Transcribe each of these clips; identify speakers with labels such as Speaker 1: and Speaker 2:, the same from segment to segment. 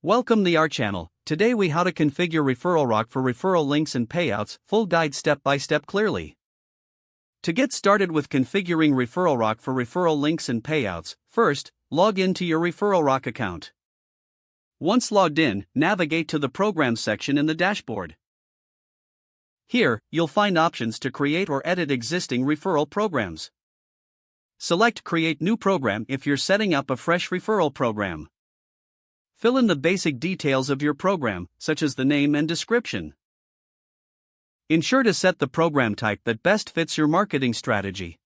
Speaker 1: Welcome to our channel. Today we how to configure ReferralRock for referral links and payouts, full guide step by step clearly. To get started with configuring ReferralRock for referral links and payouts, first, log into your ReferralRock account. Once logged in, navigate to the Programs section in the dashboard. Here, you'll find options to create or edit existing referral programs. Select Create New Program if you're setting up a fresh referral program. Fill in the basic details of your program, such as the name and description. Ensure to set the program type that best fits your marketing strategy.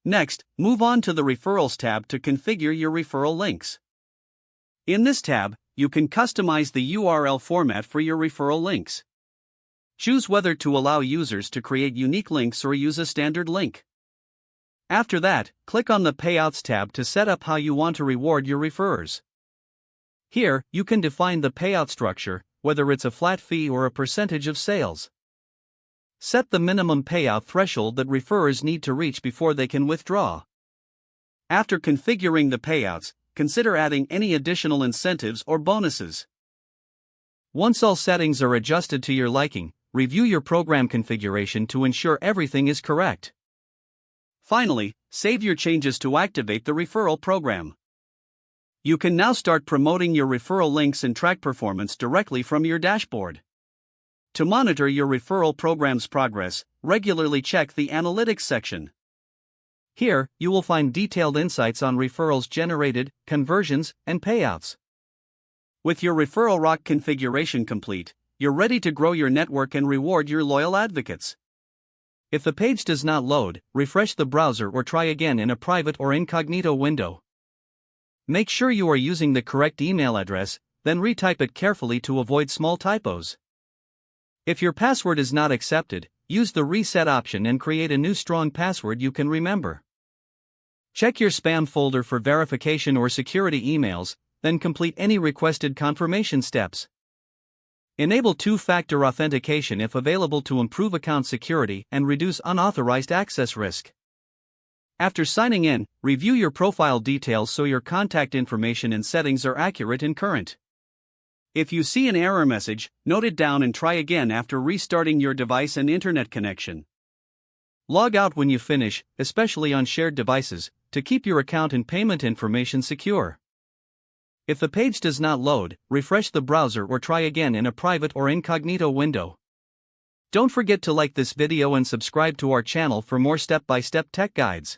Speaker 1: Next, move on to the Referrals tab to configure your referral links. In this tab, you can customize the URL format for your referral links. Choose whether to allow users to create unique links or use a standard link. After that, click on the Payouts tab to set up how you want to reward your referrers. Here, you can define the payout structure, whether it's a flat fee or a percentage of sales. Set the minimum payout threshold that referrers need to reach before they can withdraw. After configuring the payouts, consider adding any additional incentives or bonuses. Once all settings are adjusted to your liking, review your program configuration to ensure everything is correct. Finally, save your changes to activate the referral program. You can now start promoting your referral links and track performance directly from your dashboard. To monitor your referral program's progress, regularly check the Analytics section. Here, you will find detailed insights on referrals generated, conversions, and payouts. With your ReferralRock configuration complete, you're ready to grow your network and reward your loyal advocates. If the page does not load, refresh the browser or try again in a private or incognito window. Make sure you are using the correct email address, then retype it carefully to avoid small typos. If your password is not accepted, use the reset option and create a new strong password you can remember. Check your spam folder for verification or security emails, then complete any requested confirmation steps. Enable two-factor authentication if available to improve account security and reduce unauthorized access risk. After signing in, review your profile details so your contact information and settings are accurate and current. If you see an error message, note it down and try again after restarting your device and internet connection. Log out when you finish, especially on shared devices, to keep your account and payment information secure. If the page does not load, refresh the browser or try again in a private or incognito window. Don't forget to like this video and subscribe to our channel for more step-by-step tech guides.